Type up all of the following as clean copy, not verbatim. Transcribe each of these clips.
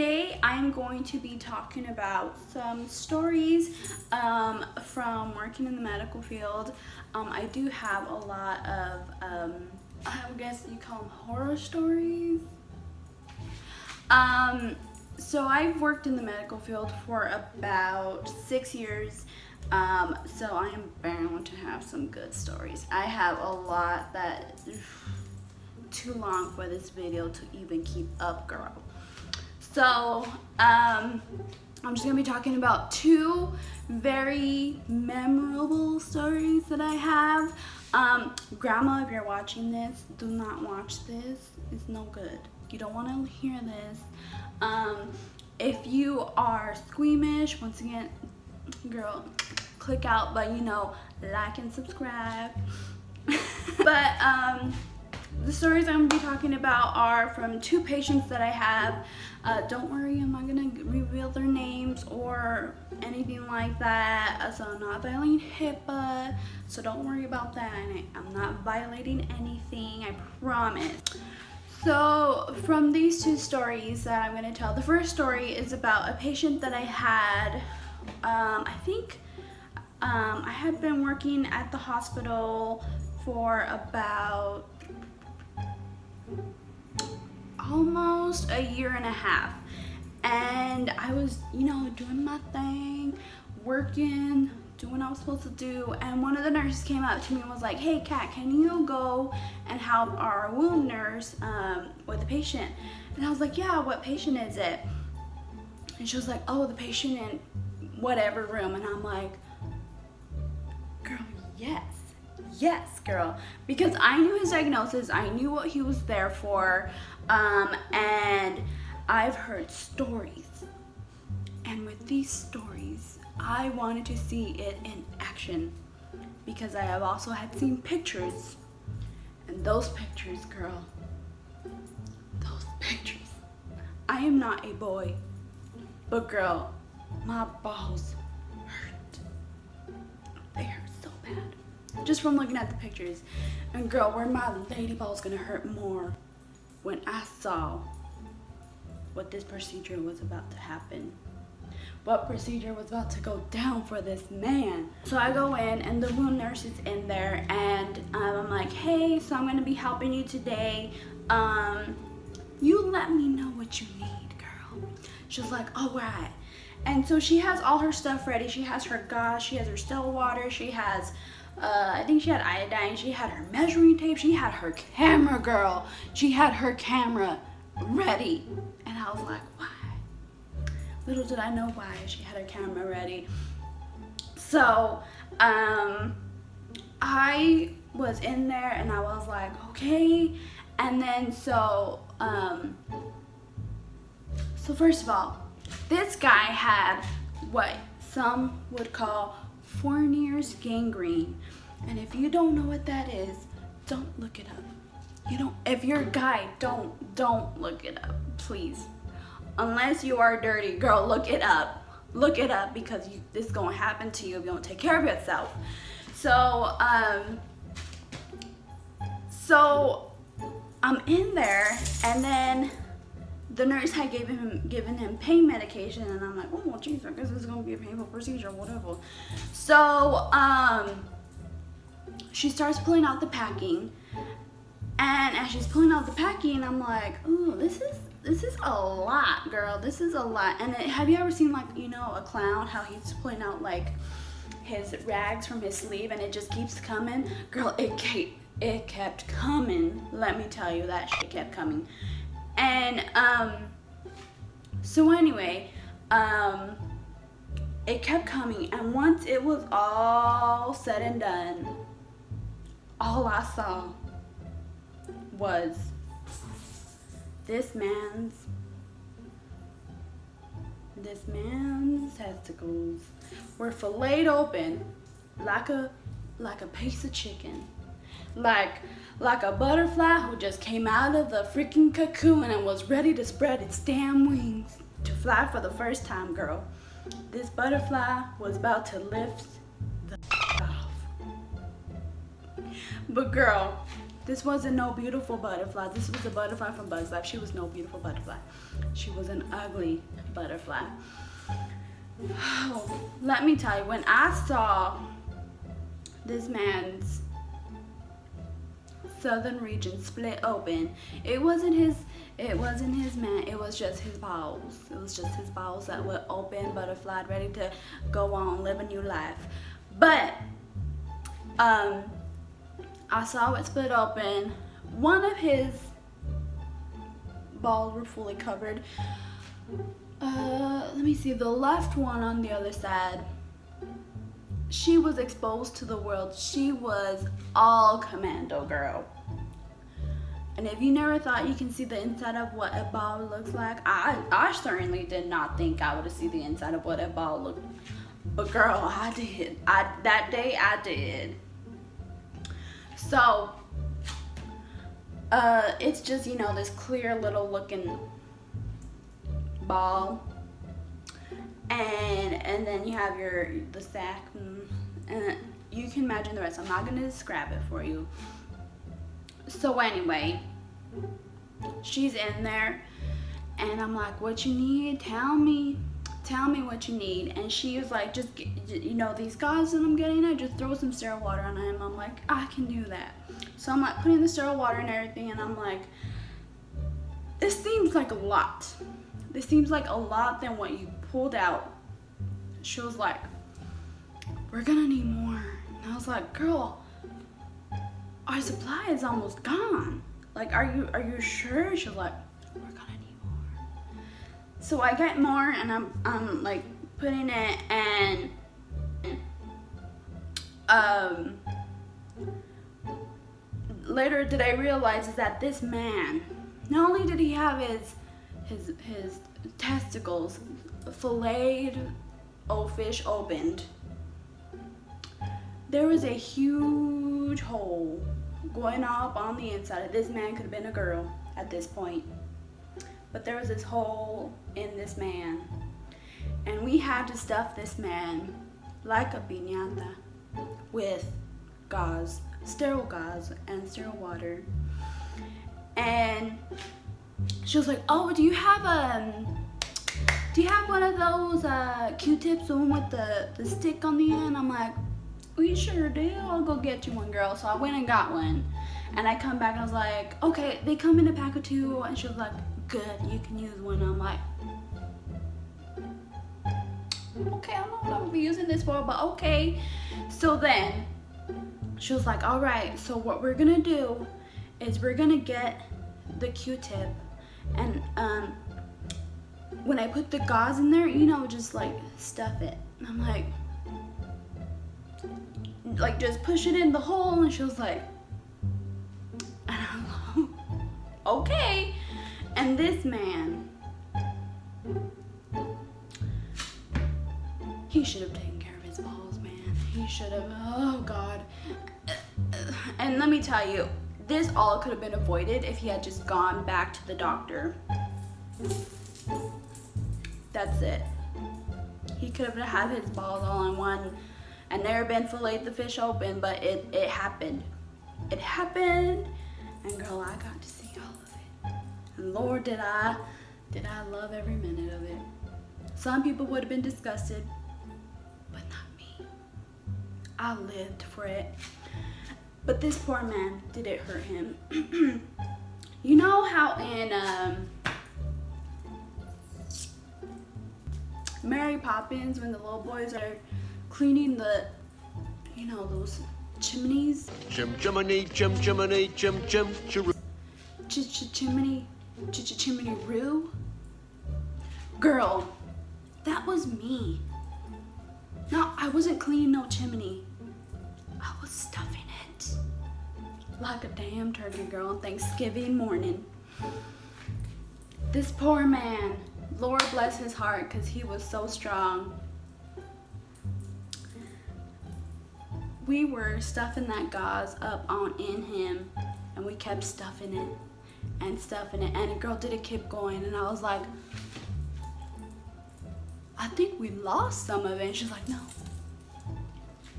today I'm going to be talking about some stories from working in the medical field. I do have a lot of, I guess you call them horror stories. So I've worked in the medical field for about 6 years. So I am bound to have some good stories. I have a lot that too long for this video to even keep up, girl. So I'm just gonna be talking about two very memorable stories that I have. Grandma, if you're watching this, do not watch this. It's no good. You don't want to hear this. If you are squeamish, once again, girl, click out, but you know, like and subscribe. But the stories I'm going to be talking about are from two patients that I have. Don't worry, I'm not going to reveal their names or anything like that. So I'm not violating HIPAA, so don't worry about that. I'm not violating anything, I promise. So from these two stories that I'm going to tell, the first story is about a patient that I had. I think I had been working at the hospital for about almost a year and a half, and I was, you know, doing my thing, working, doing what I was supposed to do, and one of the nurses came up to me and was like, "Hey Kat, can you go and help our wound nurse with the patient?" And I was like, "Yeah, what patient is it?" And she was like, "Oh, the patient in whatever room." And I'm like, "Girl, yes girl," because I knew his diagnosis, I knew what he was there for, and I've heard stories, and with these stories I wanted to see it in action, because I have also had seen pictures, and those pictures, girl, those pictures, I am not a boy, but girl, my balls hurt. They hurt so bad, just from looking at the pictures. And girl, where my lady balls gonna hurt more when I saw what this procedure was about to happen. What procedure was about to go down for this man. So I go in and the wound nurse is in there, and I'm like, "Hey, so I'm gonna be helping you today. You let me know what you need, girl." She's like, "All right." And so she has all her stuff ready. She has her gauze, she has her still water, she has, I think she had iodine, she had her measuring tape, she had her camera, girl. She had her camera ready. And I was like, why? Little did I know why she had her camera ready. So, I was in there and I was like, okay. And then so first of all, this guy had what some would call Fournier's gangrene. And if you don't know what that is, don't look it up. If you're a guy, don't look it up, please. Unless you are dirty, girl, look it up. Look it up, because this is gonna happen to you if you don't take care of yourself. So, I'm in there, and then the nurse had given him pain medication, and I'm like, oh jeez, I guess this is gonna be a painful procedure, whatever. So she starts pulling out the packing, and as she's pulling out the packing, I'm like, ooh, this is a lot, girl. This is a lot. And have you ever seen, like, you know, a clown, how he's pulling out like his rags from his sleeve and it just keeps coming? Girl, it kept coming. Let me tell you, that shit kept coming. And so anyway, it kept coming, and once it was all said and done, all I saw was this man's testicles were filleted open like a piece of chicken. Like a butterfly who just came out of the freaking cocoon and was ready to spread its damn wings to fly for the first time, girl. This butterfly was about to lift the off. But girl, This wasn't no beautiful butterfly. This was a butterfly from Bug's Life. She was no beautiful butterfly. She was an ugly butterfly. Oh, let me tell you, when I saw this man's southern region split open, it wasn't his man, it was just his bowels. It was just his bowels that were open, butterfly, ready to go on, live a new life. But I saw it split open. One of his balls were fully covered. Let me see, the left one on the other side, she was exposed to the world. She was all commando girl. And if you never thought you can see the inside of what a ball looks like, I certainly did not think I would see the inside of what a ball looked like. But girl, I did. That day I did. So, it's just, you know, this clear little looking ball. And then you have the sack. And you can imagine the rest. I'm not going to describe it for you. So anyway, she's in there. And I'm like, what you need? Tell me what you need. And she was like, just, you know, these gauze that I'm getting, I just throw some sterile water on him. I'm like, I can do that. So I'm like putting the sterile water and everything, and I'm like, this seems like a lot. This seems like a lot than what you pulled out. She was like, we're gonna need more. And I was like, girl, our supply is almost gone. Like, are you sure? She was like, we're gonna need more. So I get more, and I'm like putting it, and later did I realize is that this man, not only did he have his testicles filleted, fish opened, there was a huge hole going up on the inside. This man could have been a girl at this point. But there was this hole in this man. And we had to stuff this man like a piñata with gauze, sterile gauze, and sterile water. And she was like, oh, do you have one of those Q-tips, the one with the stick on the end? I'm like, we sure do. I'll go get you one, girl. So I went and got one. And I come back and I was like, okay, they come in a pack of 2. And she was like, good, you can use one. And I'm like, okay, I don't know what I'm gonna be using this for, but okay. So then she was like, all right, so what we're gonna do is we're gonna get the Q-tip, and when I put the gauze in there, you know, just like stuff it. And I'm like just push it in the hole. And she was like, and I'm like, okay. And this man, he should have taken care of his balls, man. He should have, oh God. And let me tell you, this all could have been avoided if he had just gone back to the doctor. That's it. He could have had his balls all in one and never been filleted the fish open, but it happened. It happened, and girl, I got to see all of it. And Lord, did I love every minute of it. Some people would have been disgusted, but not me. I lived for it. But this poor man, did it hurt him? You know how in Mary Poppins, when the little boys are cleaning the, you know, those chimneys? Chimney, chimney, Chimney roo? Girl, that was me. No, I wasn't cleaning no chimney. I was stuffing it like a damn turkey, girl, on Thanksgiving morning. This poor man, Lord bless his heart, because he was so strong. We were stuffing that gauze up in him, and we kept stuffing it, and the girl did it keep going, and I was like, I think we lost some of it. And she's like, no,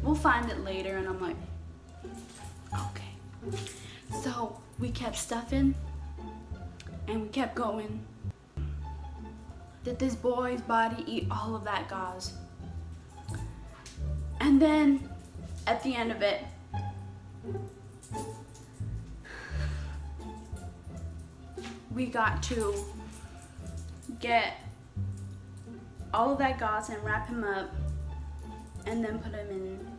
we'll find it later. And I'm like, okay. So we kept stuffing and we kept going. Did this boy's body eat all of that gauze? And then at the end of it, we got to get all of that gauze and wrap him up and then put him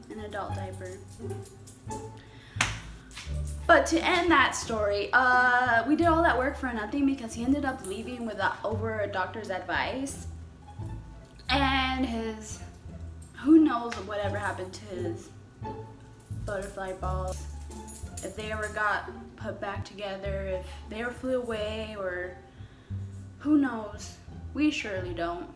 in an adult diaper. But to end that story, we did all that work for nothing because he ended up leaving without over a doctor's advice. And who knows whatever happened to his butterfly balls. If they ever got put back together, if they ever flew away, or who knows. We surely don't.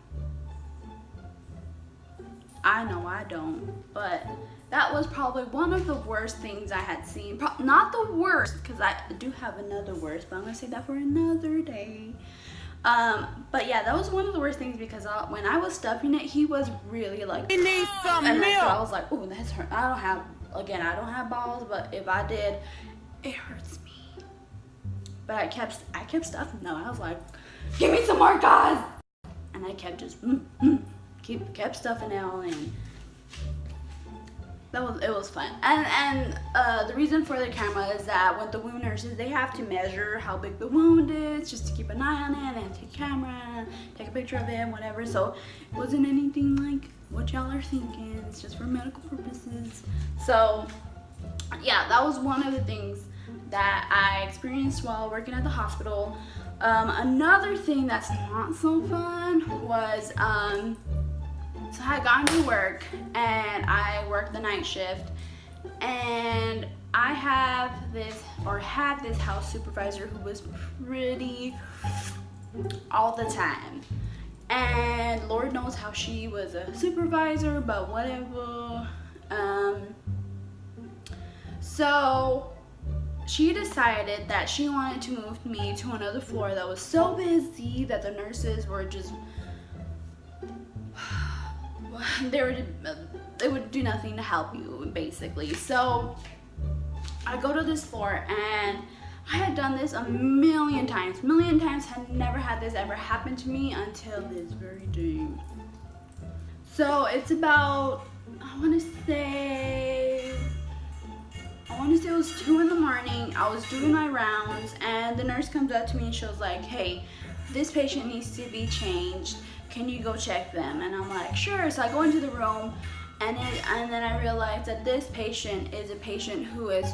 I know I don't, but that was probably one of the worst things I had seen. Not the worst, because I do have another worst, but I'm gonna save that for another day. But yeah, that was one of the worst things because when I was stuffing it, he was really like, We need some and milk. so I was like, oh, that's hurt. I don't have balls, but if I did, it hurts me. But I kept stuffing them. I was like, give me some more, guys. And I kept just kept stuffing it all in. It was fun. And the reason for the camera is that with the wound nurses, they have to measure how big the wound is just to keep an eye on it. They have to take a camera, take a picture of it, whatever. So it wasn't anything like what y'all are thinking. It's just for medical purposes. So yeah, that was one of the things that I experienced while working at the hospital. Another thing that's not so fun was so I had gone to work and I worked the night shift, and I had this house supervisor who was pretty all the time. And Lord knows how she was a supervisor, but whatever. So she decided that she wanted to move me to another floor that was so busy that the nurses were just they would do nothing to help you, basically. So I go to this floor, and I had done this a million times, had never had this ever happen to me until this very day. So it's about, I want to say it was 2 in the morning. I was doing my rounds, and the nurse comes up to me and she was like, hey, this patient needs to be changed. Can you go check them? And I'm like, sure. So I go into the room, and then I realized that this patient is a patient who is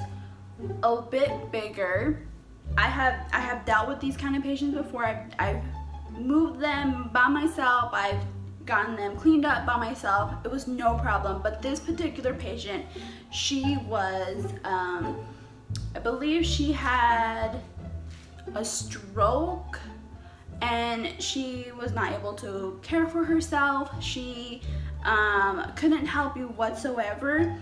a bit bigger. I have dealt with these kind of patients before. I've moved them by myself. I've gotten them cleaned up by myself. It was no problem. But this particular patient, she was, I believe she had a stroke, and she was not able to care for herself. She couldn't help you whatsoever.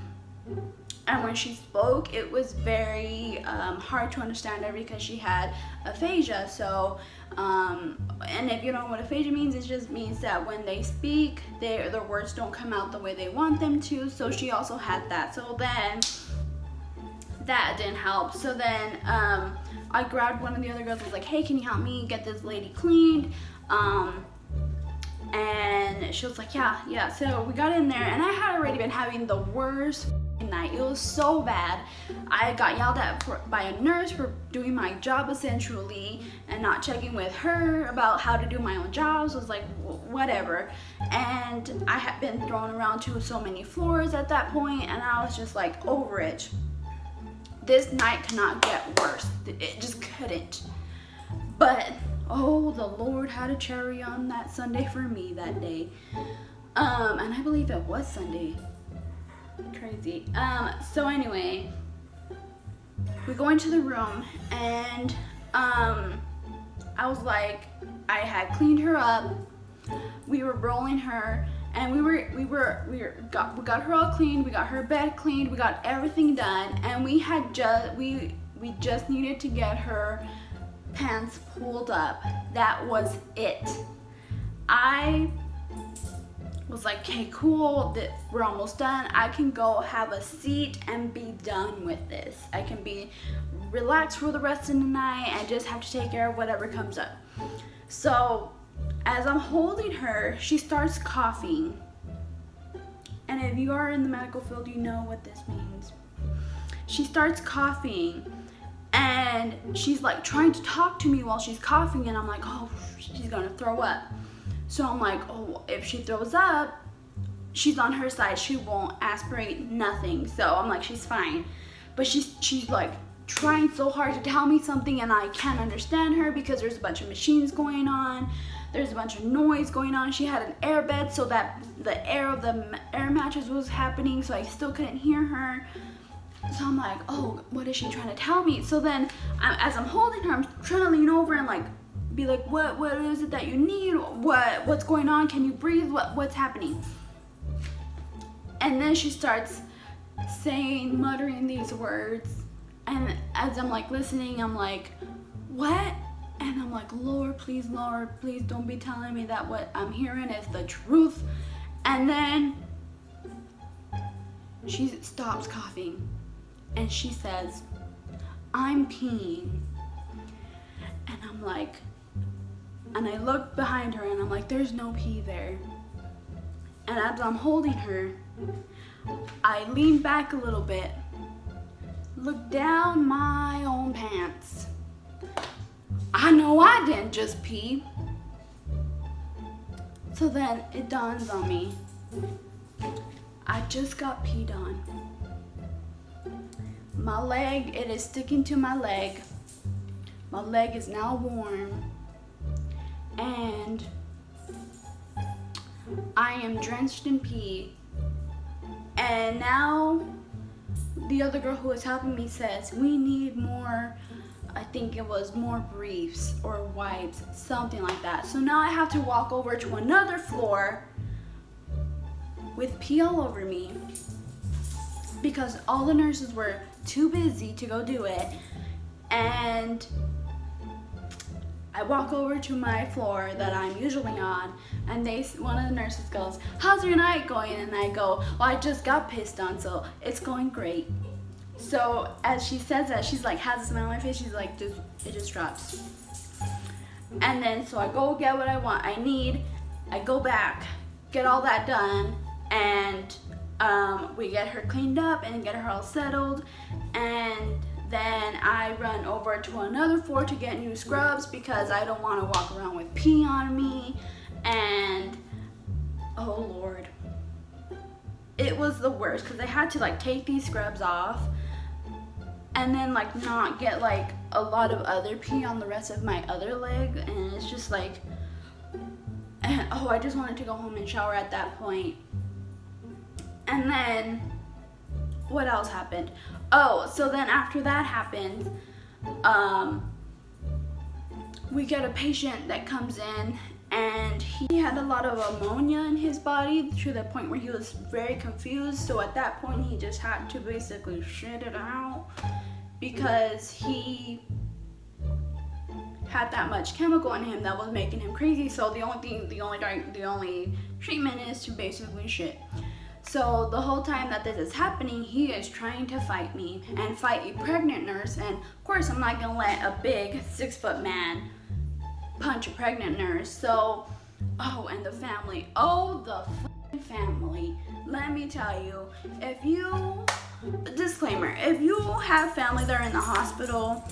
And when she spoke, it was very hard to understand her because she had aphasia. So, and if you don't know what aphasia means, it just means that when they speak, their words don't come out the way they want them to. So she also had that. So then that didn't help. So then I grabbed one of the other girls and was like, hey, can you help me get this lady cleaned? And she was like, yeah. So we got in there, and I had already been having the worst night. It was so bad. I got yelled at by a nurse for doing my job essentially and not checking with her about how to do my own jobs. It was like, whatever. And I had been thrown around to so many floors at that point, and I was just like over it. This night could not get worse. It just couldn't. But oh, the Lord had a cherry on that Sunday for me that day. And I believe it was Sunday. Crazy. So anyway, we go into the room, and I was like, I had cleaned her up. We were rolling her, and we got her all cleaned. We got her bed cleaned. We got everything done, and we just needed to get her pants pulled up. That was it. I was like, okay, cool, we're almost done. I can go have a seat and be done with this. I can be relaxed for the rest of the night and just have to take care of whatever comes up. So as I'm holding her, she starts coughing. And if you are in the medical field, you know what this means. She starts coughing and she's like trying to talk to me while she's coughing, and I'm like, oh, she's gonna throw up. So I'm like, oh, if she throws up, she's on her side. She won't aspirate, nothing. So I'm like, she's fine. But she's like trying so hard to tell me something, and I can't understand her because there's a bunch of machines going on. There's a bunch of noise going on. She had an air bed, so that the air of the air mattress was happening, so I still couldn't hear her. So I'm like, oh, what is she trying to tell me? So then as I'm holding her, I'm trying to lean over and like be like, what is it that you need? What's going on? Can you breathe? What's happening? And then she starts muttering these words, and as I'm like listening, I'm like, what? And I'm like, Lord, please don't be telling me that what I'm hearing is the truth. And then she stops coughing and she says, I'm peeing. And I'm like, and I look behind her and I'm like, there's no pee there. And as I'm holding her, I lean back a little bit, look down my own pants. I know I didn't just pee. So then it dawns on me, I just got peed on. My leg, it is sticking to my leg. My leg is now warm. And I am drenched in pee. And now the other girl who was helping me says, we need more, I think it was more briefs or wipes, something like that. So now I have to walk over to another floor with pee all over me because all the nurses were too busy to go do it. And I walk over to my floor that I'm usually on, and one of the nurses goes, how's your night going? And I go, well, I just got pissed on, so it's going great. So as she says that, she's like, has a smile on my face, she's like, it just drops. And then so I go get what I need, I go back, get all that done, and we get her cleaned up and get her all settled, and then I run over to another floor to get new scrubs because I don't want to walk around with pee on me. And oh Lord, it was the worst because I had to like take these scrubs off and then like not get like a lot of other pee on the rest of my other leg, and it's just like, and oh, I just wanted to go home and shower at that point. And then what else happened? Oh, so then after that happened, we get a patient that comes in, and he had a lot of ammonia in his body to the point where he was very confused. So at that point, he just had to basically shit it out because he had that much chemical in him that was making him crazy. So the only treatment is to basically shit. So the whole time that this is happening, he is trying to fight me and fight a pregnant nurse. And of course, I'm not gonna let a big 6-foot man punch a pregnant nurse. So, oh, and the family. Oh, the family. Let me tell you, disclaimer, if you have family that are in the hospital,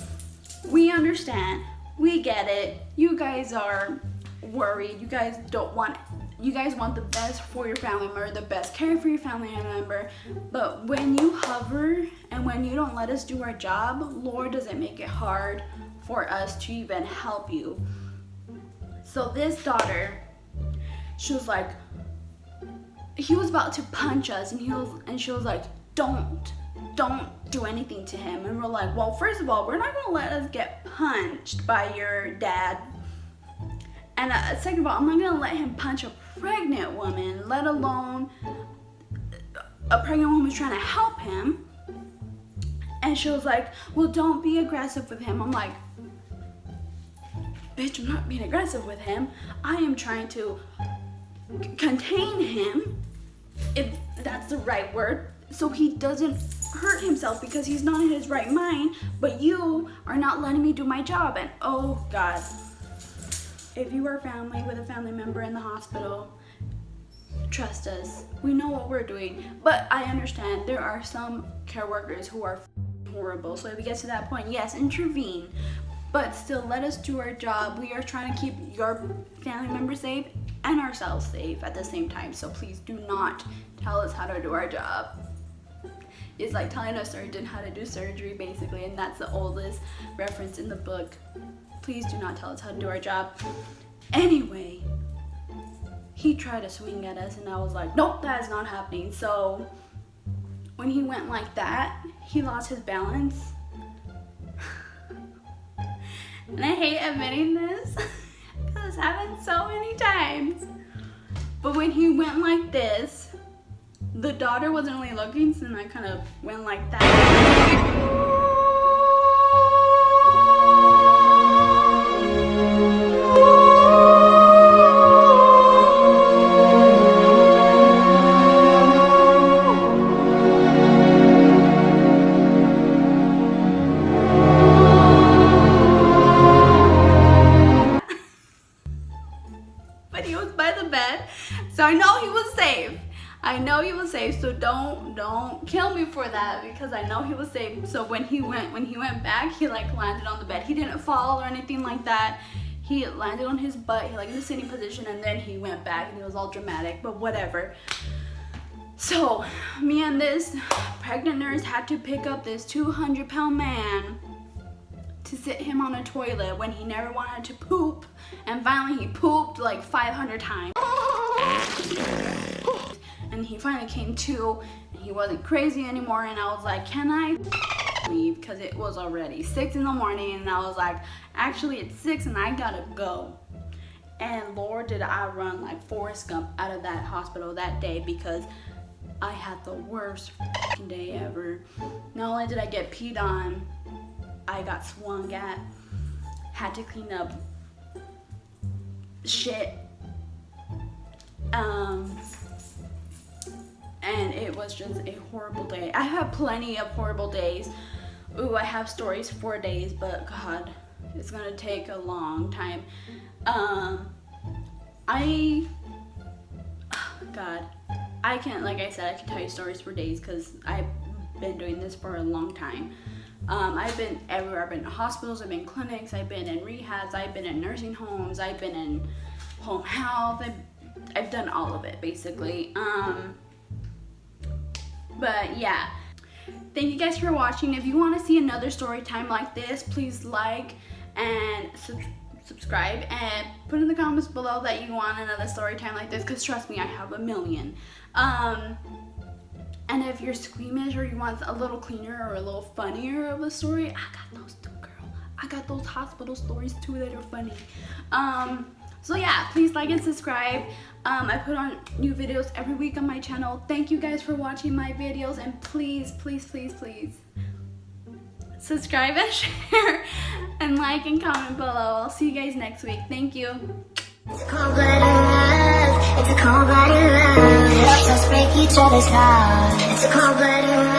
we understand. We get it. You guys are worried. You guys want the best for your family member, the best care for your family member. But when you hover and when you don't let us do our job, Lord, does it make it hard for us to even help you. So this daughter, she was like, he was about to punch us, and she was like, don't do anything to him. And we're like, well, first of all, we're not gonna let us get punched by your dad. And second of all, I'm not gonna let him punch a pregnant woman, let alone a pregnant woman who's trying to help him. And she was like, well, don't be aggressive with him. I'm like, bitch, I'm not being aggressive with him. I am trying to contain him, if that's the right word, so he doesn't hurt himself because he's not in his right mind, but you are not letting me do my job. And oh God, if you are family with a family member in the hospital, trust us, we know what we're doing. But I understand there are some care workers who are horrible, so if it gets to that point, yes, intervene, but still let us do our job. We are trying to keep your family members safe and ourselves safe at the same time, so please do not tell us how to do our job. It's like telling a surgeon how to do surgery, basically, and that's the oldest reference in the book. Please do not tell us how to do our job. Anyway, he tried to swing at us and I was like, nope, that is not happening. So when he went like that, he lost his balance. And I hate admitting this because it's happened so many times. But when he went like this, the daughter wasn't really looking, so then I kind of went like that. But he was by the bed, so I know he was safe. I know he was safe, so don't kill me for that, because I know he was safe. So when he went back, he like landed on the bed. He didn't fall or anything like that. He landed on his butt, he like in the sitting position, and then he went back and it was all dramatic, but whatever. So me and this pregnant nurse had to pick up this 200-pound man to sit him on a toilet when he never wanted to poop, and finally he pooped like 500 times. And he finally came to, and he wasn't crazy anymore, and I was like, can I leave? Because it was already 6 in the morning, and I was like, actually it's 6 and I gotta go. And Lord, did I run like Forrest Gump out of that hospital that day, because I had the worst day ever. Not only did I get peed on, I got swung at, had to clean up shit. And it was just a horrible day. I have plenty of horrible days. Ooh, I have stories for days, but God, it's gonna take a long time. God, I can't, like I said, I can tell you stories for days because I've been doing this for a long time. I've been everywhere. I've been in hospitals, I've been in clinics, I've been in rehabs, I've been in nursing homes, I've been in home health. I've done all of it basically. But yeah, thank you guys for watching. If you want to see another story time like this, please like and subscribe, and put in the comments below that you want another story time like this, because trust me, I have a million. And if you're squeamish or you want a little cleaner or a little funnier of a story, I got those too, girl. I got those hospital stories too that are funny. So yeah, please like and subscribe. I put on new videos every week on my channel. Thank you guys for watching my videos, and please, please, please, please subscribe and share and like and comment below. I'll see you guys next week. Thank you. It's a cold-blooded love. It's a cold-blooded love. Let's break each other's hearts. It's a cold-blooded love.